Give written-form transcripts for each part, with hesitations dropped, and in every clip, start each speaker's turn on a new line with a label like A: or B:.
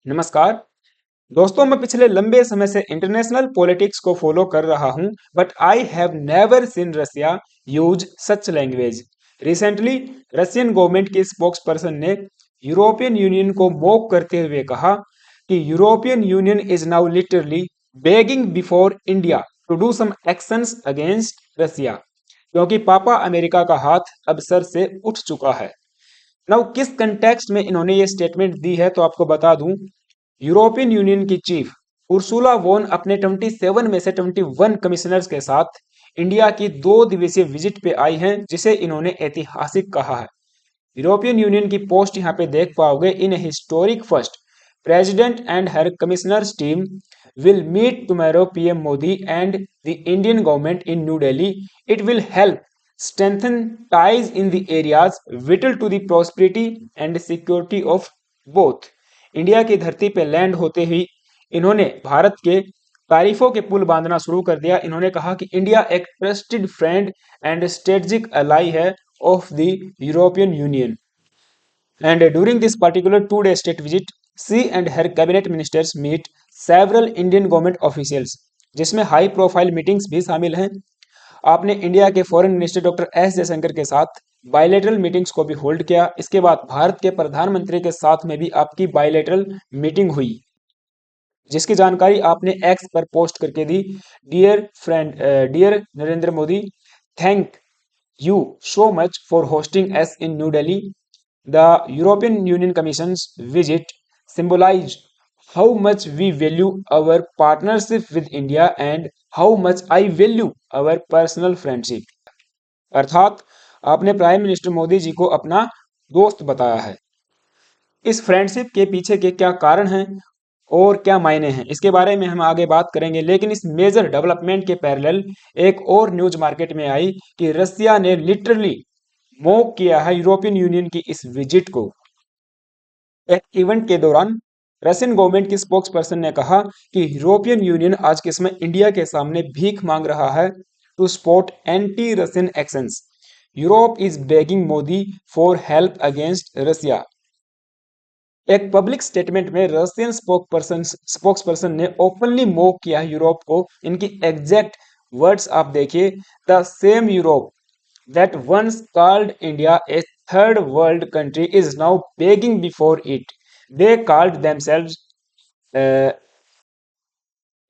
A: नमस्कार दोस्तों, मैं पिछले लंबे समय से इंटरनेशनल पॉलिटिक्स को फॉलो कर रहा हूं, but I have never seen Russia use such language. Recently Russian government के स्पोक्स पर्सन ने यूरोपियन यूनियन को मॉक करते हुए कहा कि European union is now literally begging before India to do some actions against Russia, क्योंकि पापा America का हाथ अब सर से उठ चुका है। नाउ किस कंटेक्स्ट में इन्होंने ये स्टेटमेंट दी है तो आपको बता दूं। यूरोपियन यूनियन की चीफ उर्सुला वोन अपने 27 में से 21 कमिश्नर्स के साथ इंडिया की 2 दिवसीय विजिट पे आई हैं, जिसे इन्होंने ऐतिहासिक कहा है। यूरोपियन यूनियन की पोस्ट यहाँ पे देख पाओगे, in historic first president and her commissioners team will meet tomorrow PM Modi and the Indian government in New Delhi. It will help strengthen ties in the areas vital to the prosperity and security of both. India की धरती पे land होते ही इन्होंने भारत के तारीफों के पुल बांधना शुरू कर दिया। इन्होंने कहा कि इंडिया एक trusted friend and strategic ally है of the European Union. And during this particular 2 day state visit, she and her cabinet ministers meet several Indian government officials, जिसमें हाई प्रोफाइल मीटिंग्स भी शामिल हैं। आपने इंडिया के foreign minister doctor S Jaishankar के साथ bilateral meetings को भी होल्ड किया। इसके बाद भारत के प्रधानमंत्री के साथ में भी आपकी बायलैटरल मीटिंग हुई, जिसकी जानकारी आपने एक्स पर पोस्ट करके दी। Dear friend, dear Narendra Modi, thank you so much for hosting us in New Delhi. The European Union Commission's visit symbolized how much we value our partnership with India and how much I value our personal friendship. अर्थात आपने prime minister Modi ji को अपना दोस्त बताया है। इस friendship के पीछे के क्या कारण हैं और क्या मायने हैं, इसके बारे में हम आगे बात करेंगे। लेकिन इस मेजर डेवलपमेंट के पैरेलल एक और न्यूज मार्केट में आई कि रसिया ने लिटरली मॉक किया है यूरोपियन यूनियन की इस विजिट को। एक इवेंट के दौरान रशियन गवर्नमेंट की स्पोक्स पर्सन ने कहा कि यूरोपियन यूनियन आज के समय इंडिया के सामने भीख मांग रहा है to support anti Russian actions. Europe is begging Modi for help against Russia. एक पब्लिक स्टेटमेंट में रशियन स्पोक्स पर्सन ने ओपनली मॉक किया यूरोप को। इनकी एग्जैक्ट वर्ड्स आप देखिए, the same Europe that once called India a third world country is now begging before it. They called themselves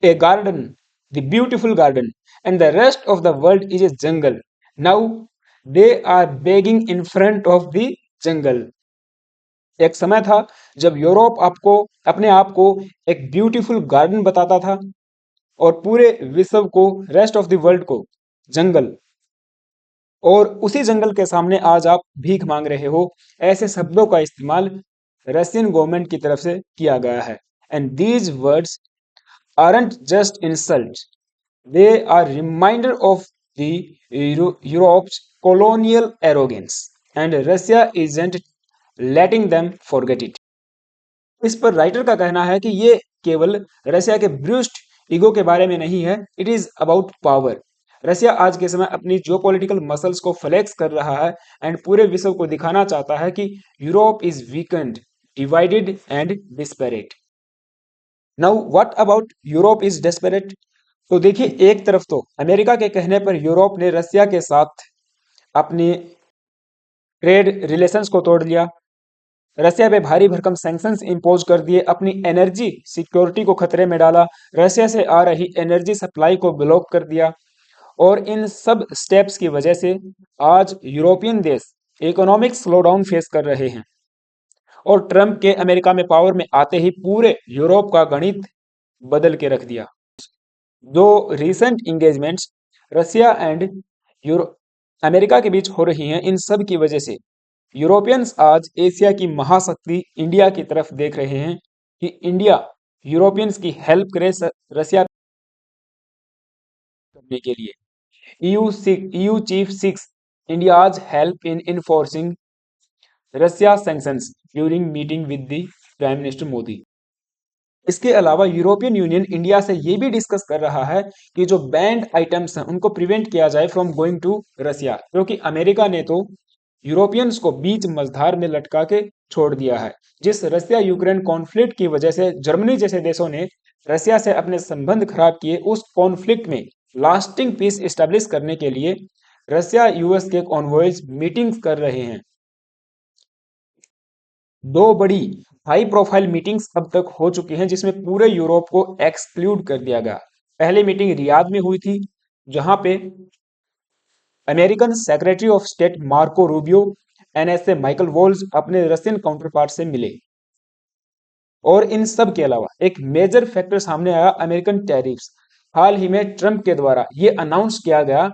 A: a garden, the beautiful garden, and the rest of the world is a jungle. Now they are begging in front of the jungle. एक समय था जब Europe आपको अपने आप को एक beautiful garden बताता था और पूरे विश्व को, रेस्ट ऑफ द वर्ल्ड को, जंगल, और उसी जंगल के सामने आज आप भीख मांग रहे हो। ऐसे शब्दों का इस्तेमाल रशियन गवर्नमेंट की तरफ से किया गया है। And these words aren't just insults, they are reminder of the Europe's colonial arrogance, and Russia isn't letting them forget it. इस पर राइटर का कहना है कि ये केवल रशिया के ब्रूस्ट ईगो के बारे में नहीं है, it is about power. Russia आज के समय अपनी जियोपॉलिटिकल मसल्स को फ्लेक्स कर रहा है एंड पूरे विश्व को दिखाना चाहता है कि Europe is weakened, divided and desperate. Now what about Europe is desperate? तो देखिए, एक तरफ तो अमेरिका के कहने पर यूरोप ने रसिया के साथ अपनी ट्रेड रिलेशंस को तोड़ लिया, रसिया पे भारी भरकम सैंक्शंस इंपोज कर दिए, अपनी एनर्जी सिक्योरिटी को खतरे में डाला, रसिया से आ रही एनर्जी सप्लाई को ब्लॉक कर दिया। और इन सब स्टेप्स की वजह से आज यूरोपियन देश इकोनॉमिक स्लोडाउन फेस कर रहे हैं। और ट्रंप के अमेरिका में पावर में आते ही पूरे यूरोप का गणित बदल के रख दिया। जो recent engagements Russia and America के बीच हो रही हैं, इन सब की वजह से यूरोपियंस आज एशिया की महाशक्ति इंडिया की तरफ देख रहे हैं कि इंडिया यूरोपियंस की हेल्प करे रसिया करने के लिए। EU chief seeks India's help in enforcing Russia sanctions during meeting with the prime minister Modi. इसके अलावा यूरोपियन यूनियन इंडिया से ये भी डिस्कस कर रहा है कि जो बैंड आइटम्स हैं उनको प्रिवेंट किया जाए फ्रॉम गोइंग टू रसिया, क्योंकि अमेरिका ने तो यूरोपियंस को बीच मझधार में लटका के छोड़ दिया है। जिस रसिया यूक्रेन कॉन्फ्लिक्ट की वजह से जर्मनी जैसे देशों ने रसिया से अपने संबंध खराब किए, उस कॉन्फ्लिक्ट में लास्टिंग पीस स्टैब्लिश करने के लिए रसिया यूएस के कॉन्वॉयज मीटिंग्स कर रहे हैं। दो बड़ी हाई प्रोफाइल मीटिंग्स अब तक हो चुकी हैं, जिसमें पूरे यूरोप को एक्सक्लूड कर दिया गया। पहली मीटिंग रियाद में हुई थी, जहां पे American secretary of state Marco Rubio, NSA Michael walls अपने रशियन काउंटर पार्ट से मिले। और इन सब के अलावा एक मेजर फैक्टर सामने आया, अमेरिकन टैरिफ्स। हाल ही में ट्रंप के द्वारा ये अनाउंस किया गया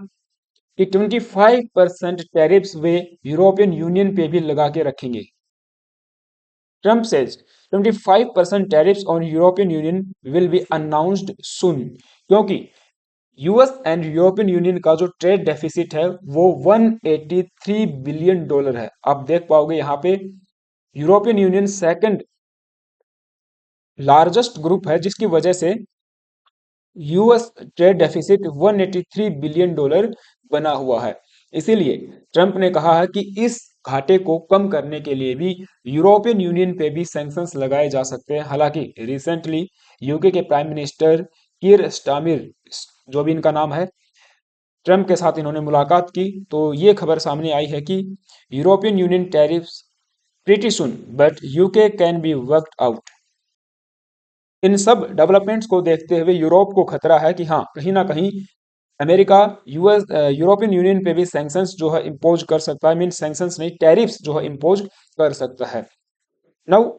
A: कि 25% टैरिफ्स वे यूरोपियन यूनियन पे भी लगा के रखेंगे। Trump says 25% tariffs on European Union will be announced soon, क्योंकि यूएस एंड यूरोपियन यूनियन का जो ट्रेड डेफिसिट है वो 183 बिलियन डॉलर है। आप देख पाओगे यहाँ पे European union second largest group है, जिसकी वजह से US trade deficit 183 billion dollar बना हुआ है। इसीलिए ट्रंप ने कहा है कि इस घाटे को कम करने के लिए भी यूरोपियन यूनियन पे भी सैंक्शंस लगाए जा सकते हैं। हालांकि रिसेंटली यूके के प्राइम मिनिस्टर कीर स्टामिर, जो भी इनका नाम है, ट्रंप के साथ इन्होंने मुलाकात की, तो ये खबर सामने आई है कि European Union tariffs pretty soon but UK can be worked out. इन सब डेवलपमेंट्स को देखते हुए यूरोप को खतरा है कि हाँ, कहीं ना कहीं अमेरिका यूएस यूरोपियन यूनियन पे भी सैंक्शंस जो है इम्पोज कर सकता है। मीन सैंक्शंस नहीं, टैरिफ्स जो है इम्पोज कर सकता है। नाउ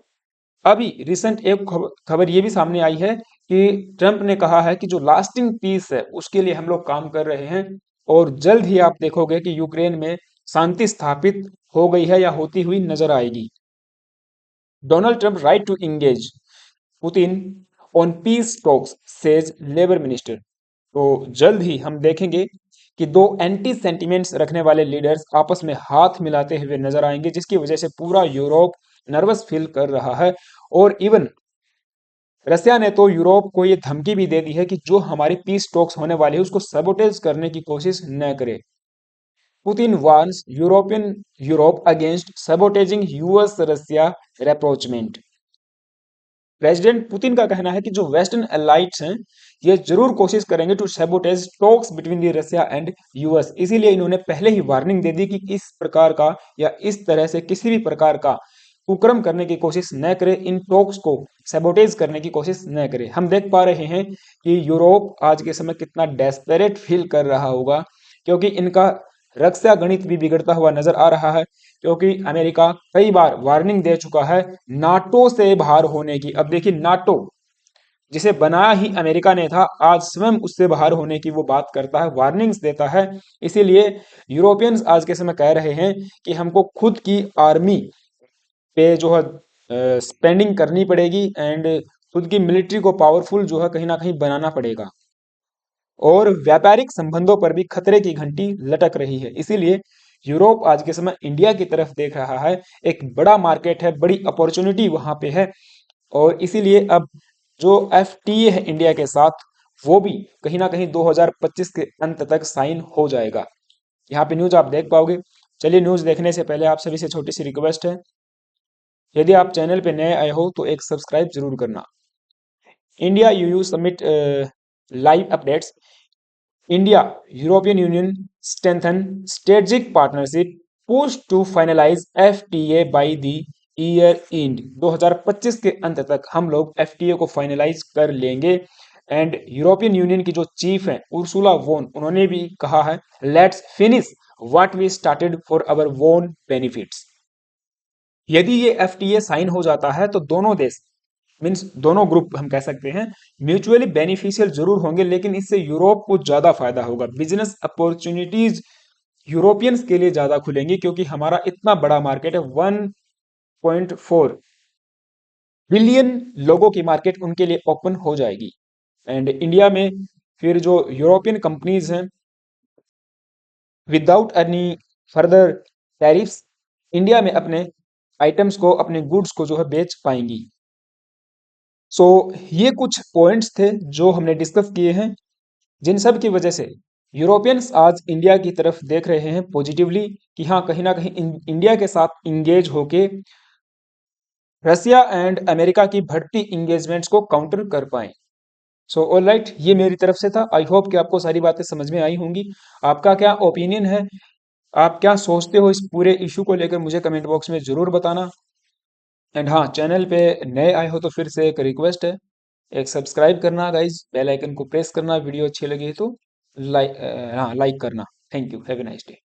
A: अभी रिसेंट एक खबर ये भी सामने आई है कि ट्रंप ने कहा है कि जो लास्टिंग पीस है उसके लिए हम लोग काम कर रहे हैं, और जल्द ही आप देखोगे कि यूक्रेन में शांति स्थापित हो गई है या होती हुई नजर आएगी। Donald Trump right to engage Putin on peace talks, says labour minister. तो जल्द ही हम देखेंगे कि दो एंटी सेंटिमेंट्स रखने वाले लीडर्स आपस में हाथ मिलाते हुए नजर आएंगे, जिसकी वजह से पूरा यूरोप नर्वस फील कर रहा है। और इवन रसिया ने तो यूरोप को ये धमकी भी दे दी है कि जो हमारी पीस टॉक्स होने वाली है उसको सबोटेज करने की कोशिश न करे। Putin warns Europe against sabotaging US Russia rapprochement. President Putin का कहना है कि जो वेस्टर्न एलाइट्स हैं ये जरूर कोशिश करेंगे to sabotage talks between the Russia and US. इसीलिए इन्होंने पहले ही वार्निंग दे दी कि इस प्रकार का या इस तरह से किसी भी प्रकार का कुकर्म करने की कोशिश न करे, इन टॉक्स को सैबोटेज करने की कोशिश न करे। हम देख पा रहे हैं कि यूरोप आज के समय कितना डेस्परेट फील कर रहा होगा, क्योंकि इनका रक्षा गणित भी बिगड़ता हुआ नजर आ रहा है, क्योंकि अमेरिका कई बार वार्निंग दे चुका है नाटो से बाहर होने की। अब देखिए, नाटो जिसे बनाया ही अमेरिका ने था, आज स्वयं उससे बाहर होने की वो बात करता है, वार्निंग्स देता है। इसीलिए यूरोपियंस आज के समय कह रहे हैं कि हमको खुद की आर्मी पे जो है स्पेंडिंग करनी पड़ेगी, एंड खुद की मिलिट्री को पावरफुल जो है कहीं ना कहीं बनाना पड़ेगा। और व्यापारिक संबंधों पर भी खतरे की घंटी लटक रही है। इसीलिए यूरोप आज के समय इंडिया की तरफ देख रहा है। एक बड़ा मार्केट है, बड़ी अपॉर्चुनिटी वहां पे है, और इसीलिए अब जो एफटीए है इंडिया के साथ, वो भी कहीं ना कहीं 2025 के अंत तक साइन हो जाएगा। यहाँ पे न्यूज आप देख पाओगे। चलिए, न्यूज देखने से पहले आप सभी से छोटी सी रिक्वेस्ट है, यदि आप चैनल पे नए आए हो तो एक सब्सक्राइब जरूर करना। India EU summit live updates. India European Union strengthen strategic partnership push to finalise FTA by the year end. 2025 के अंत तक हम लोग एफटीए को फाइनलाइज कर लेंगे। एंड यूरोपियन यूनियन की जो चीफ है उर्सुला वोन, उन्होंने भी कहा है let's finish what we started for our own benefits. यदि ये एफटीए साइन हो जाता है तो दोनों देश, मीन्स दोनों ग्रुप हम कह सकते हैं, म्यूचुअली बेनिफिशियल जरूर होंगे, लेकिन इससे यूरोप को ज्यादा फायदा होगा। बिजनेस अपॉर्चुनिटीज यूरोपियंस के लिए ज्यादा खुलेंगी, क्योंकि हमारा इतना बड़ा मार्केट है, 1.4 बिलियन लोगों की मार्केट उनके लिए ओपन हो जाएगी। एंड इंडिया में फिर जो यूरोपियन कंपनीज हैं, without any further tariffs, India में अपने आइटम्स को, अपने गुड्स को जो है बेच पाएंगी। सो ये कुछ पॉइंट्स थे जो हमने डिस्कस किए हैं, जिन सब की वजह से यूरोपियंस आज इंडिया की तरफ देख रहे हैं पॉजिटिवली कि हाँ कहीं ना कहीं इंडिया के साथ इंगेज होके रसिया एंड अमेरिका की बढ़ती इंगेजमेंट्स को काउंटर कर पाए। सो ऑल राइट, ये मेरी तरफ से था। आई होप कि आपको सारी बातें समझ में आई होंगी। आपका क्या ओपिनियन है, आप क्या सोचते हो इस पूरे इशू को लेकर, मुझे कमेंट बॉक्स में ज़रूर बताना। एंड हाँ, चैनल पे नए आए हो तो फिर से एक रिक्वेस्ट है, एक सब्सक्राइब करना गाइज, बेल आइकन को प्रेस करना, वीडियो अच्छी लगी तो लाइक, हाँ लाइक करना। Thank you, have a nice day.